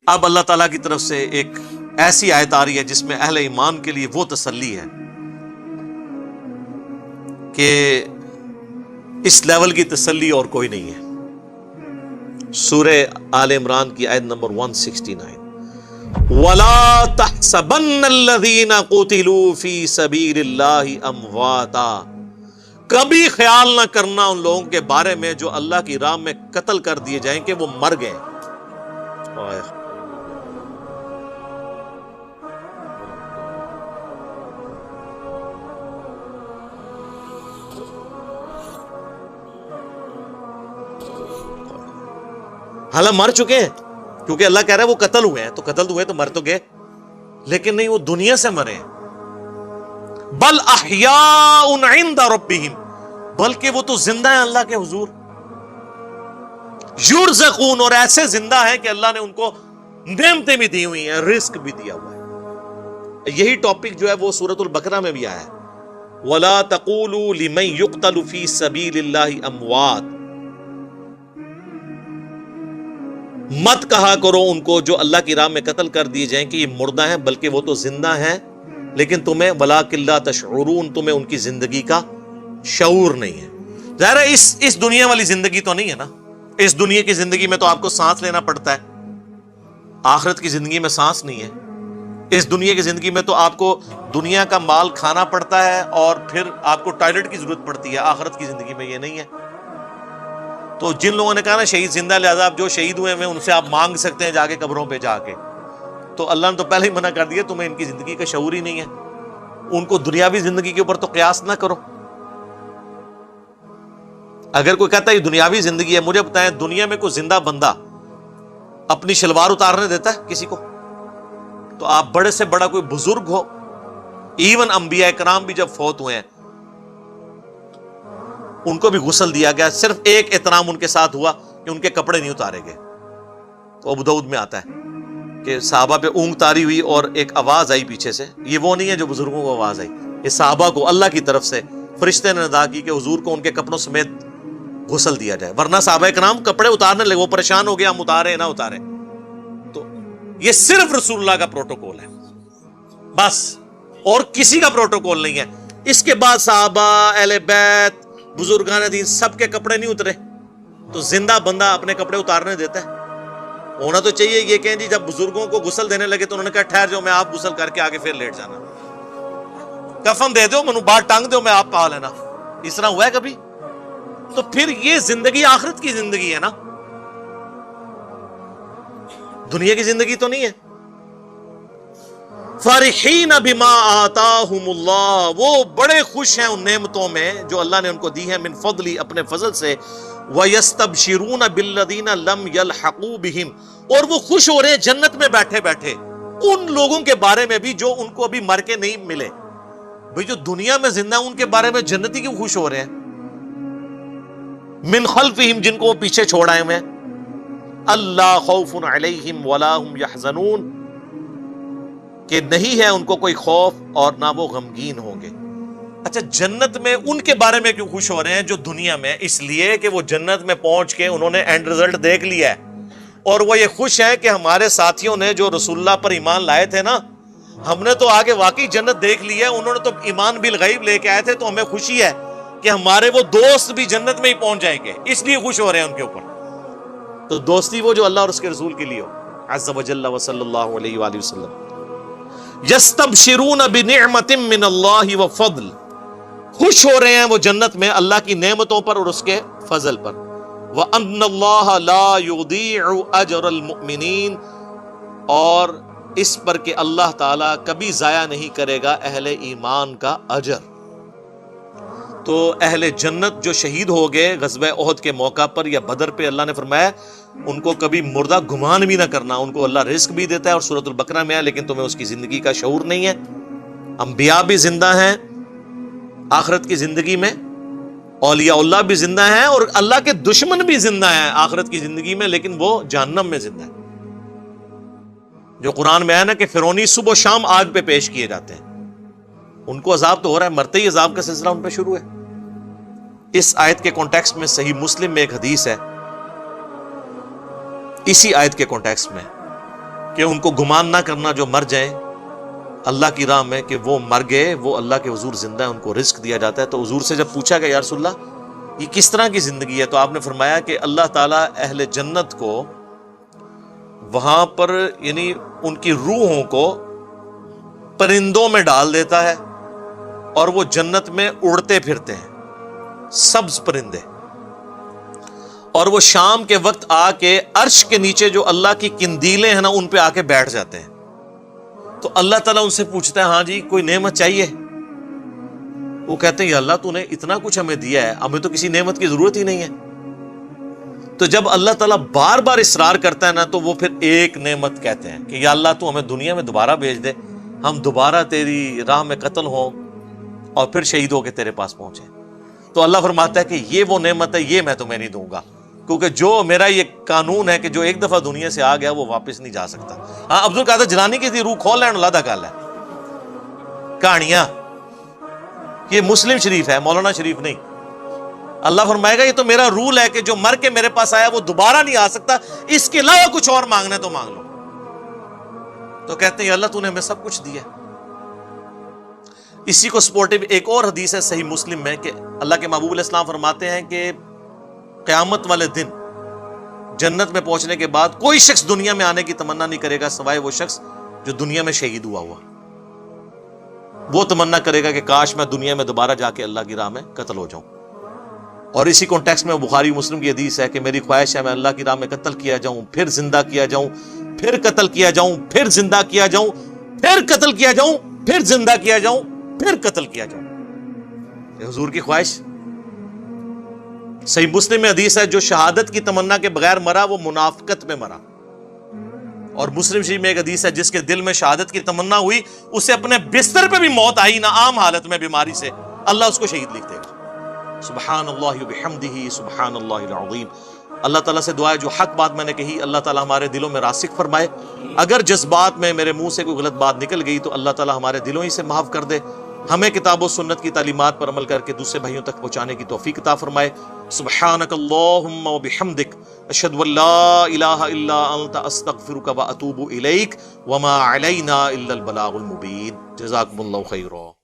اب اللہ تعالیٰ کی طرف سے ایک ایسی آیت آ رہی ہے جس میں اہل ایمان کے لیے وہ تسلی ہے کہ اس لیول کی تسلی اور کوئی نہیں ہے۔ سورہ آل عمران کی آیت نمبر 169، وَلَا تَحْسَبَنَّ الَّذِينَ قُتِلُوا فِي سَبِيلِ اللَّهِ أَمْوَاتًا، کبھی خیال نہ کرنا ان لوگوں کے بارے میں جو اللہ کی راہ میں قتل کر دیے جائیں کہ وہ مر گئے۔ حالانکہ مر چکے ہیں، کیونکہ اللہ کہہ رہا ہے وہ قتل ہوئے ہیں، تو قتل ہوئے تو مر تو گئے، لیکن نہیں، وہ دنیا سے مرے ہیں۔ بل احیاء عند ربہم، بلکہ وہ تو زندہ ہیں اللہ کے حضور۔ یرزقون، اور ایسے زندہ ہیں کہ اللہ نے ان کو نعمتیں بھی دی ہوئی ہیں، رزق بھی دیا ہوا ہے۔ یہی ٹاپک جو ہے وہ سورۃ البقرہ میں بھی آیا ہے، وَلَا تَقُولُوا لِمَن يُقْتَلُ فِي سَبِيلِ اللَّهِ أَمْوَاتٌ، مت کہا کرو ان کو جو اللہ کی راہ میں قتل کر دیے جائیں کہ یہ مردہ ہیں، بلکہ وہ تو زندہ ہیں، لیکن تمہیں وَلَٰكِن لَا تَشْعُرُونَ، تمہیں ان کی زندگی کا شعور نہیں ہے۔ ظاہر ہے اس دنیا والی زندگی تو نہیں ہے نا، اس دنیا کی زندگی میں تو آپ کو سانس لینا پڑتا ہے، آخرت کی زندگی میں سانس نہیں ہے۔ اس دنیا کی زندگی میں تو آپ کو دنیا کا مال کھانا پڑتا ہے اور پھر آپ کو ٹوائلٹ کی ضرورت پڑتی ہے، آخرت کی زندگی میں یہ نہیں ہے۔ تو جن لوگوں نے کہا نا شہید زندہ، لہذا آپ جو شہید ہوئے ہیں ان سے آپ مانگ سکتے ہیں جا کے قبروں پہ جا کے، تو اللہ نے تو پہلے ہی منع کر دیا، تمہیں ان کی زندگی کا شعور ہی نہیں ہے، ان کو دنیاوی زندگی کے اوپر تو قیاس نہ کرو۔ اگر کوئی کہتا ہے یہ دنیاوی زندگی ہے، مجھے بتائیں دنیا میں کوئی زندہ بندہ اپنی شلوار اتارنے دیتا ہے کسی کو؟ تو آپ بڑے سے بڑا کوئی بزرگ ہو، ایون انبیاء کرام بھی جب فوت ہوئے ہیں ان کو بھی غسل دیا گیا، صرف ایک احترام ان کے ساتھ ہوا کہ ان کے کپڑے نہیں اتارے گئے۔ تو ابو داؤد میں آتا ہے کہ صحابہ پہ اونگ تاری ہوئی اور ایک آواز آئی پیچھے سے، یہ وہ نہیں ہے جو بزرگوں کو آواز آئی، یہ صحابہ کو اللہ کی طرف سے فرشتے نے ادا کی کہ حضور کو ان کے کپڑوں سمیت غسل دیا جائے، ورنہ صحابہ کرام کپڑے اتارنے لگے، وہ پریشان ہو گیا ہم اتارے نہ اتارے۔ تو یہ صرف رسول اللہ کا پروٹوکول ہے بس، اور کسی کا پروٹوکول نہیں ہے۔ اس کے بعد صحابہ، اہل بیت، بزرگان دین سب کے کپڑے نہیں اترے، تو زندہ بندہ اپنے کپڑے اتارنے دیتا ہے؟ ہونا تو چاہیے یہ کہیں جی جب بزرگوں کو غسل دینے لگے تو انہوں نے کہا ٹھہر جاؤ، میں آپ غسل کر کے آگے پھر لیٹ جانا، کفن دے دو، منو باہر ٹانگ دو، میں آپ پا لینا۔ اس طرح ہوا ہے کبھی؟ تو پھر یہ زندگی آخرت کی زندگی ہے نا، دنیا کی زندگی تو نہیں ہے۔ فرحین بما آتاہم اللہ، وہ بڑے خوش ہیں ان نعمتوں میں جو اللہ نے ان کو دی ہے، من فضلی، اپنے فضل سے، وَيَسْتَبْشِرُونَ بِالَّذِينَ لَمْ يَلْحَقُوا بِهِمْ، اور وہ خوش ہو رہے ہیں جنت میں بیٹھے بیٹھے ان لوگوں کے بارے میں بھی جو ان کو ابھی مر کے نہیں ملے۔ بھئی جو دنیا میں زندہ ان کے بارے میں جنتی کیوں خوش ہو رہے ہیں؟ من خلفہم، جن کو وہ پیچھے چھوڑ آئے ہوئے ہیں، اللہ خوف علیہم ولا هم يحزنون، کہ نہیں ہے ان کو کوئی خوف اور نہ وہ غمگین ہوں گے۔ اچھا، جنت میں ان کے بارے میں کیوں خوش ہو رہے ہیں جو دنیا میں؟ اس لیے کہ وہ جنت میں پہنچ کے انہوں نے اینڈ رزلٹ دیکھ لیا ہے، اور وہ یہ خوش ہیں کہ ہمارے ساتھیوں نے جو رسول اللہ پر ایمان لائے تھے نا، ہم نے تو آگے واقعی جنت دیکھ لی ہے، انہوں نے تو ایمان بالغیب لے کے آئے تھے، تو ہمیں خوشی ہے کہ ہمارے وہ دوست بھی جنت میں ہی پہنچ جائیں گے، اس لیے خوش ہو رہے ہیں ان کے اوپر۔ تو دوستی وہ جو اللہ اور اس کے رسول کے لیے ہو، عز وجل وصلی اللہ علیہ وآلہ وسلم۔ یستبشرون بنعمت من اللہ وفضل، خوش ہو رہے ہیں وہ جنت میں اللہ کی نعمتوں پر اور اس کے فضل پر۔ وَأَنَّ اللَّهَ لَا يُضِيعُ أَجْرَ الْمُؤْمِنِينَ، اور اس پر کہ اللہ تعالیٰ کبھی ضائع نہیں کرے گا اہل ایمان کا اجر۔ تو اہل جنت جو شہید ہو گئے غزوہ احد کے موقع پر یا بدر پہ، اللہ نے فرمایا ان کو کبھی مردہ گمان بھی نہ کرنا، ان کو اللہ رزق بھی دیتا ہے اور سورۃ البقرہ میں ہے، لیکن تمہیں اس کی زندگی کا شعور نہیں ہے۔ انبیاء بھی زندہ ہیں آخرت کی زندگی میں، اولیاء اللہ بھی زندہ ہیں، اور اللہ کے دشمن بھی زندہ ہیں آخرت کی زندگی میں، لیکن وہ جہنم میں زندہ ہیں۔ جو قرآن میں ہے نا کہ فرعونی صبح و شام آگ پہ پیش کیے جاتے ہیں، ان کو عذاب تو ہو رہا ہے، مرتے ہی عذاب کا سلسلہ ان پہ شروع ہے۔ اس آیت کے کانٹیکسٹ میں صحیح مسلم میں ایک حدیث ہے، اسی آیت کے کانٹیکسٹ میں، کہ ان کو گمان نہ کرنا جو مر جائیں اللہ کی راہ میں کہ وہ مر گئے، وہ اللہ کے حضور زندہ ہے، ان کو رزق دیا جاتا ہے۔ تو حضور سے جب پوچھا کہ یا رسول اللہ یہ کس طرح کی زندگی ہے، تو آپ نے فرمایا کہ اللہ تعالیٰ اہل جنت کو وہاں پر یعنی ان کی روحوں کو پرندوں میں ڈال دیتا ہے اور وہ جنت میں اڑتے پھرتے ہیں، سبز پرندے، اور وہ شام کے وقت آ کے عرش کے نیچے جو اللہ کی قندیلیں ہیں نا ان پہ آ کے بیٹھ جاتے ہیں۔ تو اللہ تعالیٰ ان سے پوچھتا ہے ہاں جی کوئی نعمت چاہیے؟ وہ کہتے ہیں یا اللہ تو نے اتنا کچھ ہمیں دیا ہے، ہمیں تو کسی نعمت کی ضرورت ہی نہیں ہے۔ تو جب اللہ تعالیٰ بار بار اصرار کرتا ہے نا تو وہ پھر ایک نعمت کہتے ہیں کہ یا اللہ تو ہمیں دنیا میں دوبارہ بھیج دے، ہم دوبارہ تیری راہ میں قتل ہوں اور پھر شہید ہو کے تیرے پاس پہنچے۔ تو اللہ فرماتا ہے کہ یہ وہ نعمت ہے، یہ میں تمہیں نہیں دوں گا، کیونکہ جو میرا یہ قانون ہے کہ جو ایک دفعہ دنیا سے آ گیا وہ واپس نہیں جا سکتا۔ ہاں عبد القادر جیلانی کی تھی روح کھول لین اللہ گل ہے، کہانیاں، یہ مسلم شریف ہے، مولانا شریف نہیں۔ اللہ فرمائے گا یہ تو میرا رول ہے کہ جو مر کے میرے پاس آیا وہ دوبارہ نہیں آ سکتا، اس کے علاوہ کچھ اور مانگنا ہے تو مانگ لو۔ تو کہتے ہیں اللہ تو نے ہمیں سب کچھ دیا۔ اسی کو سپورٹو ایک اور حدیث ہے صحیح مسلم میں کہ اللہ کے محبوب علیہ السلام فرماتے ہیں کہ قیامت والے دن جنت میں پہنچنے کے بعد کوئی شخص دنیا میں آنے کی تمنا نہیں کرے گا سوائے وہ شخص جو دنیا میں شہید ہوا۔ وہ تمنا کرے گا کہ کاش میں دنیا میں دوبارہ جا کے اللہ کی راہ میں قتل ہو جاؤں۔ اور اسی کانٹیکسٹ میں بخاری مسلم کی حدیث ہے کہ میری خواہش ہے میں اللہ کی راہ میں قتل کیا جاؤں، پھر زندہ کیا جاؤں، پھر قتل کیا جاؤں، پھر زندہ کیا جاؤں، پھر قتل کیا جاؤں، پھر زندہ کیا جاؤں، پھر قتل کیا جاؤں۔ یہ حضور کی خواہش۔ صحیح مسلم میں حدیث ہے جو شہادت کی تمنا کے بغیر مرا وہ منافقت میں مرا۔ اور مسلم شریف میں ایک حدیث ہے جس کے دل میں شہادت کی تمنا ہوئی اسے اپنے بستر پہ بھی موت آئی نہ عام حالت میں بیماری سے، اللہ اس کو شہید لکھ دے گا۔ سبحان اللہ وبحمدہ سبحان اللہ العظیم۔ اللہ تعالیٰ سے دعا ہے جو حق بات میں نے کہی اللہ تعالیٰ ہمارے دلوں میں راسخ فرمائے، اگر جذبات میں میرے منہ سے کوئی غلط بات نکل گئی تو اللہ تعالیٰ ہمارے دلوں ہی سے معاف کر دے، ہمیں کتاب و سنت کی تعلیمات پر عمل کر کے دوسرے بھائیوں تک پہنچانے کی توفیق عطا فرمائے۔ سبحانک اللہم وبحمدک اشہد ان لا الہ الا انت استغفرک واتوب الیک وما علینا الا البلاغ المبین۔ جزاکم اللہ خیرا۔